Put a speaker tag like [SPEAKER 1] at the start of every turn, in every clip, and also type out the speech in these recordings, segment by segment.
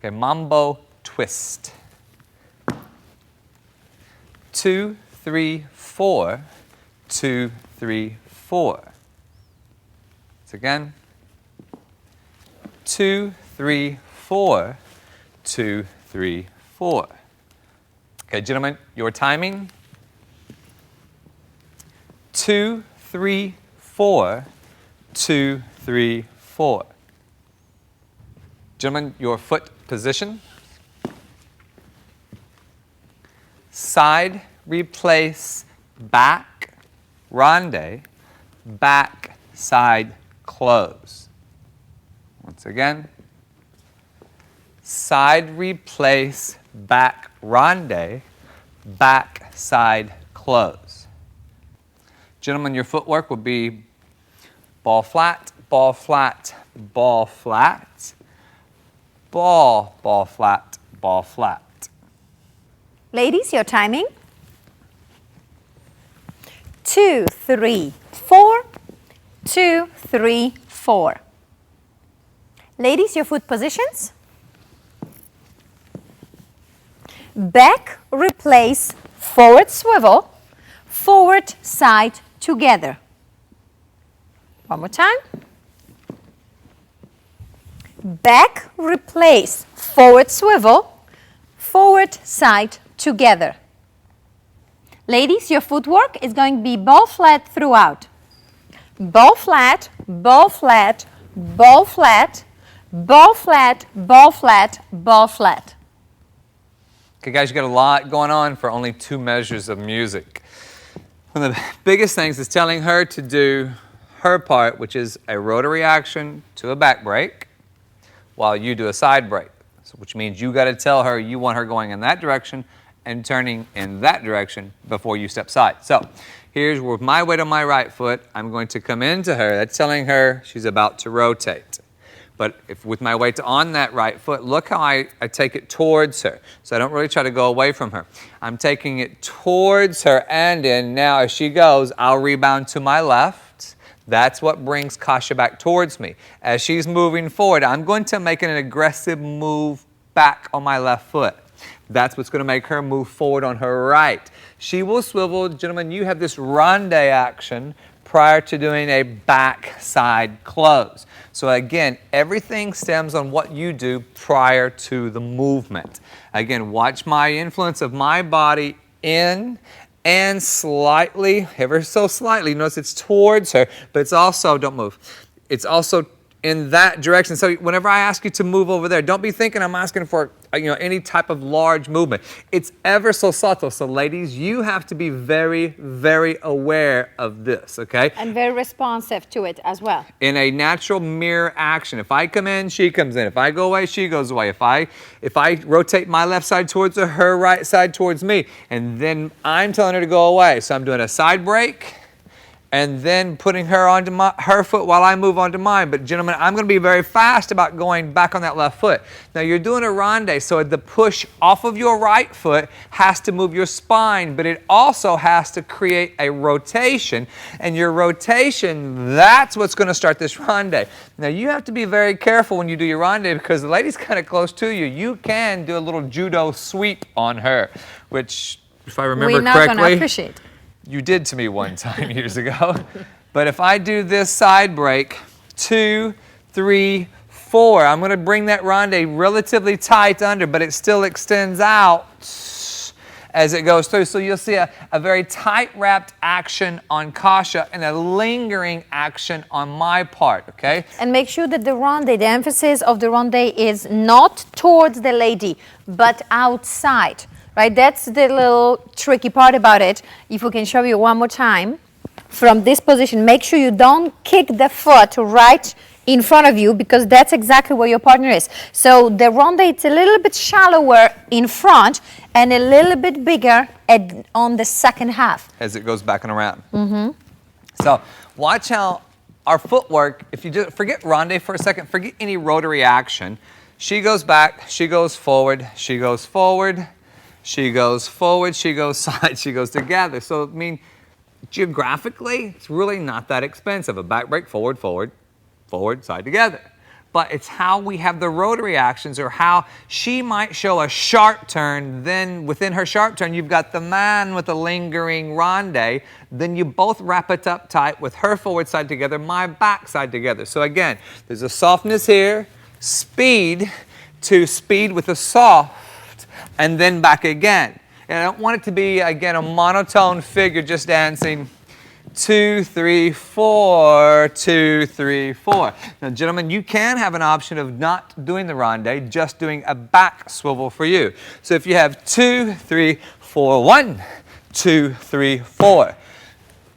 [SPEAKER 1] Okay, Mambo twist. 2, 3, 4, 2, 3, 4. Once again. 2, 3, 4, 2, 3, 4. Okay, gentlemen, your timing. 2, 3, 4, 2, 3, 4. Gentlemen, your foot position. Side, replace, back, ronde, back, side, close. Once again. Side, replace, back, ronde, back, side, close. Gentlemen, your footwork will be ball flat, ball flat, ball flat, ball, ball flat, ball flat.
[SPEAKER 2] Ladies, your timing. 2, 3, 4, 2, 3, 4. Ladies, your foot positions. Back, replace, forward swivel, forward, side, together. One more time. Back, replace, forward swivel, forward, side, together. Ladies, your footwork is going to be ball flat throughout. Ball flat, ball flat, ball flat, ball flat, ball flat, ball flat.
[SPEAKER 1] Okay, guys, you got a lot going on for only 2 measures of music. One of the biggest things is telling her to do her part, which is a rotary action to a back break, while you do a side break. So, which means you got to tell her you want her going in that direction and turning in that direction before you step side. So, here's with my weight on my right foot, I'm going to come into her. That's telling her she's about to rotate. But if with my weight on that right foot, look how I take it towards her. So I don't really try to go away from her. I'm taking it towards her and in. Now as she goes, I'll rebound to my left. That's what brings Kasia back towards me. As she's moving forward, I'm going to make an aggressive move back on my left foot. That's what's going to make her move forward on her right. She will swivel. Gentlemen, you have this ronde action prior to doing a back side close. So again, everything stems on what you do prior to the movement. Again, watch my influence of my body in and slightly, ever so slightly, notice it's towards her, but it's also, don't move, it's also in that direction. So whenever I ask you to move over there, don't be thinking I'm asking for any type of large movement. It's ever so subtle. So ladies, you have to be very, very aware of this, okay?
[SPEAKER 2] And very responsive to it as well.
[SPEAKER 1] In a natural mirror action, if I come in, she comes in. If I go away, she goes away. If I rotate my left side towards her right side towards me, and then I'm telling her to go away. So I'm doing a side break, and then putting her onto her foot while I move onto mine. But gentlemen, I'm going to be very fast about going back on that left foot. Now you're doing a ronde, so the push off of your right foot has to move your spine, but it also has to create a rotation. And your rotation, that's what's going to start this ronde. Now you have to be very careful when you do your ronde because the lady's kind of close to you. You can do a little judo sweep on her, which, if I remember correctly,
[SPEAKER 2] we're not going to appreciate.
[SPEAKER 1] You did to me one time years ago. But if I do this side break, 2, 3, 4, I'm going to bring that ronde relatively tight under, but it still extends out as it goes through. So you'll see a very tight wrapped action on Kasia and a lingering action on my part, okay?
[SPEAKER 2] And make sure that the ronde, the emphasis of the ronde is not towards the lady, but outside. Right, that's the little tricky part about it. If we can show you one more time, from this position, make sure you don't kick the foot right in front of you because that's exactly where your partner is. So the ronde, it's a little bit shallower in front and a little bit bigger on the second half.
[SPEAKER 1] As it goes back and around. Mm-hmm. So watch how our footwork, if you just forget ronde for a second, forget any rotary action. She goes back, she goes forward, she goes forward. She goes forward, she goes side, she goes together. So, I mean, geographically, it's really not that expensive. A back break, forward, forward, forward, side, together. but it's how we have the rotary actions, or how she might show a sharp turn, then within her sharp turn you've got the man with the lingering ronde, then you both wrap it up tight with her forward side together, my back side together. So again, there's a softness here, speed to speed with a soft, and then back again. And I don't want it to be, again, a monotone figure just dancing 2, 3, 4, 2, 3, 4. Now, gentlemen, you can have an option of not doing the ronde, just doing a back swivel for you. So if you have 2, 3, 4, 1, 2, 3, 4.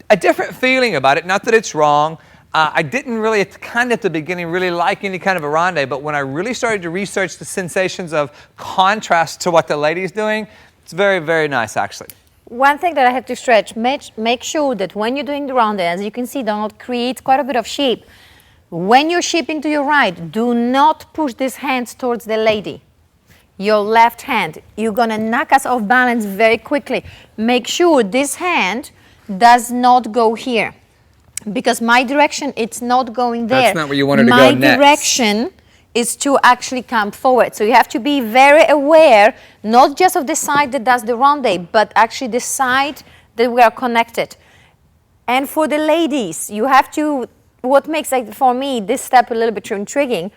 [SPEAKER 1] A different feeling about it, not that it's wrong. I didn't really, at the beginning, really like any kind of a ronde, but when I really started to research the sensations of contrast to what the lady's doing, it's very, very nice, actually.
[SPEAKER 2] One thing that I have to stretch, make sure that when you're doing the ronde, as you can see, Donald creates quite a bit of shape. When you're shaping to your right, do not push these hands towards the lady. Your left hand, you're gonna knock us off balance very quickly. Make sure this hand does not go here, because my direction, it's not going there.
[SPEAKER 1] That's not where you wanted to go next.
[SPEAKER 2] My direction is to actually come forward. So you have to be very aware, not just of the side that does the ronde, but actually the side that we are connected. And for the ladies, you have to, what makes, like, for me, this step a little bit intriguing,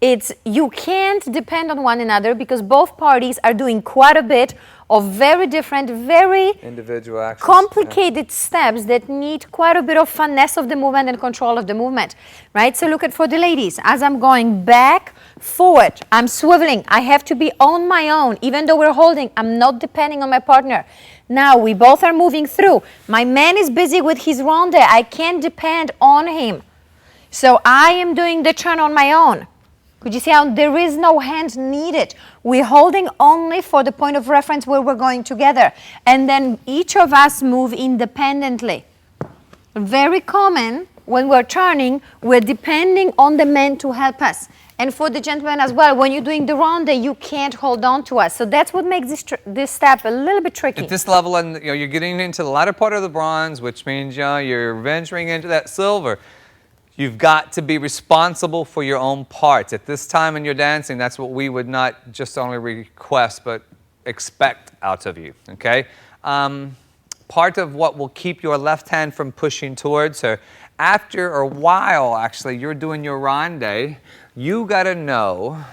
[SPEAKER 2] it's you can't depend on one another, because both parties are doing quite a bit of very different, very
[SPEAKER 1] individual actions,
[SPEAKER 2] complicated steps that need quite a bit of finesse of the movement and control of the movement, right? So look at for the ladies, as I'm going back, forward, I'm swiveling, I have to be on my own, even though we're holding, I'm not depending on my partner. Now we both are moving through. My man is busy with his ronde, I can't depend on him. So I am doing the turn on my own. Could you see how there is no hand needed? We're holding only for the point of reference where we're going together. And then each of us move independently. Very common, when we're turning, we're depending on the man to help us. And for the gentleman as well, when you're doing the ronde, you can't hold on to us. So that's what makes this step a little bit tricky.
[SPEAKER 1] At this level, and you're getting into the latter part of the bronze, which means you're venturing into that silver. You've got to be responsible for your own parts. At this time in your dancing, that's what we would not just only request, but expect out of you, okay? Part of what will keep your left hand from pushing towards her, after a while, actually, you're doing your ronde, you got to know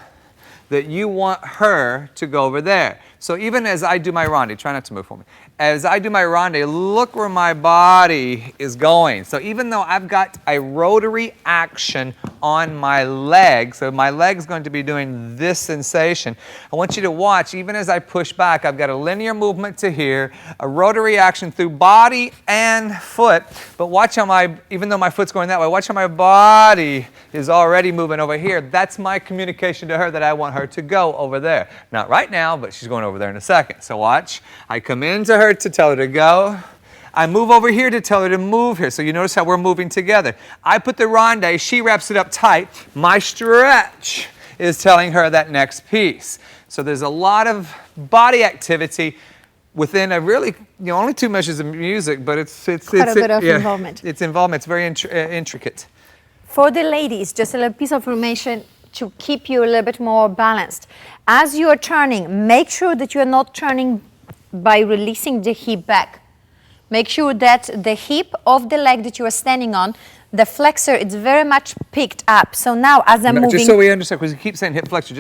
[SPEAKER 1] that you want her to go over there. So even as I do my ronde, try not to move for me. As I do my ronde, look where my body is going. So even though I've got a rotary action on my leg, so my leg's going to be doing this sensation, I want you to watch, even as I push back, I've got a linear movement to here, a rotary action through body and foot, but watch how even though my foot's going that way, watch how my body is already moving over here. That's my communication to her that I want her to go over there. Not right now, but she's going over there in a second. So watch, I come into her to tell her to go. I move over here to tell her to move here. So you notice how we're moving together. I put the ronde, she wraps it up tight. My stretch is telling her that next piece. So there's a lot of body activity within a really, only 2 measures of music, but it's
[SPEAKER 2] quite a bit of involvement.
[SPEAKER 1] It's involvement. It's very intricate.
[SPEAKER 2] For the ladies, just a little piece of information to keep you a little bit more balanced. As you are turning, make sure that you are not turning by releasing the hip back. Make sure that the hip of the leg that you are standing on, the flexor, it's very much picked up. So now as I'm moving...
[SPEAKER 1] Just so we understand, because you keep saying hip flexor,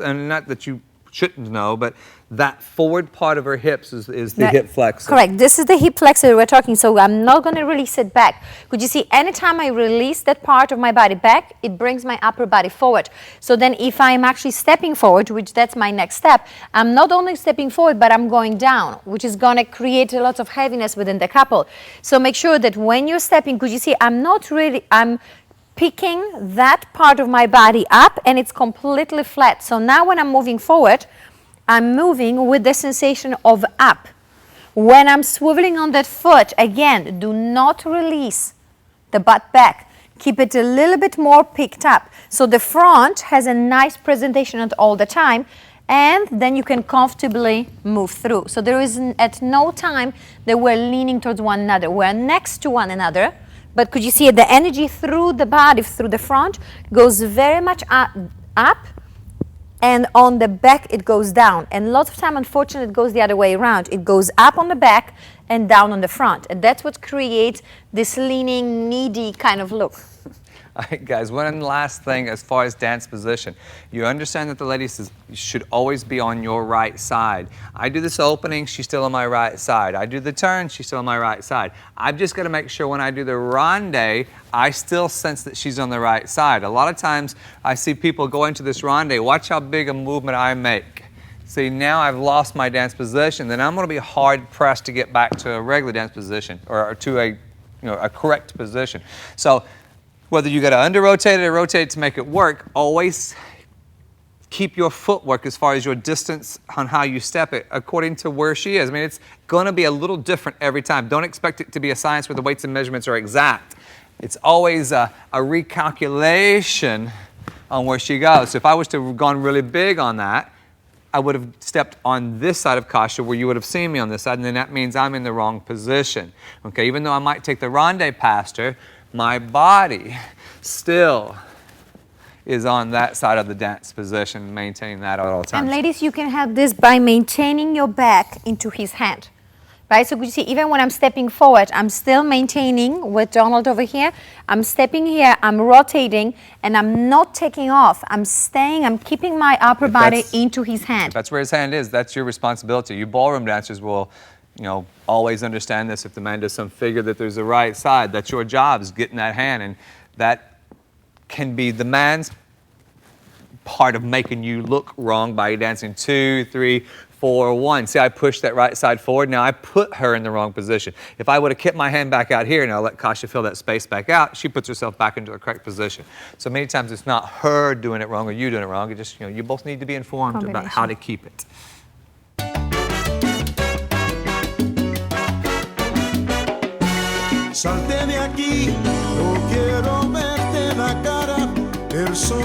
[SPEAKER 1] and not that you shouldn't know, but that forward part of her hips is the hip flexor.
[SPEAKER 2] Correct. This is the hip flexor we're talking, so I'm not going to release it back. Could you see, anytime I release that part of my body back, it brings my upper body forward. So then if I'm actually stepping forward, which that's my next step, I'm not only stepping forward, but I'm going down, which is going to create a lot of heaviness within the couple. So make sure that when you're stepping, could you see, I'm picking that part of my body up and it's completely flat. So now when I'm moving forward, I'm moving with the sensation of up. When I'm swiveling on that foot, again, do not release the butt back. Keep it a little bit more picked up. So the front has a nice presentation at all the time, and then you can comfortably move through. So there is at no time that we're leaning towards one another. We're next to one another, But could you see it? The energy through the body, through the front, goes very much up, and on the back it goes down. And lots of time, unfortunately, it goes the other way around. It goes up on the back and down on the front. And that's what creates this leaning, needy kind of look.
[SPEAKER 1] All right, guys, one last thing as far as dance position. You understand that the lady says you should always be on your right side. I do this opening, she's still on my right side. I do the turn, she's still on my right side. I've just got to make sure when I do the ronde, I still sense that she's on the right side. A lot of times I see people go into this ronde, watch how big a movement I make. See, now I've lost my dance position, then I'm going to be hard pressed to get back to a regular dance position or to a correct position. So whether you got to under-rotate it or rotate it to make it work, always keep your footwork as far as your distance on how you step it according to where she is. I mean, it's going to be a little different every time. Don't expect it to be a science where the weights and measurements are exact. It's always a recalculation on where she goes. So if I was to have gone really big on that, I would have stepped on this side of Kasha where you would have seen me on this side, and then that means I'm in the wrong position. Okay, even though I might take the ronde past her, my body still is on that side of the dance position, maintaining that at all times.
[SPEAKER 2] And ladies, you can have this by maintaining your back into his hand, right? So you see, even when I'm stepping forward, I'm still maintaining with Donald over here. I'm stepping here, I'm rotating, and I'm not taking off. I'm staying, I'm keeping my upper body into his hand.
[SPEAKER 1] That's where his hand is. That's your responsibility. You ballroom dancers will, always understand this. If the man does some figure that there's a right side, that's your job, is getting that hand. And that can be the man's part of making you look wrong by dancing 2, 3, 4, 1. See, I pushed that right side forward. Now I put her in the wrong position. If I would have kept my hand back out here and I'll let Kasha fill that space back out, she puts herself back into the correct position. So many times it's not her doing it wrong or you doing it wrong. It just, you both need to be informed about how to keep it.
[SPEAKER 3] Salte de aquí, no quiero verte la cara, el sol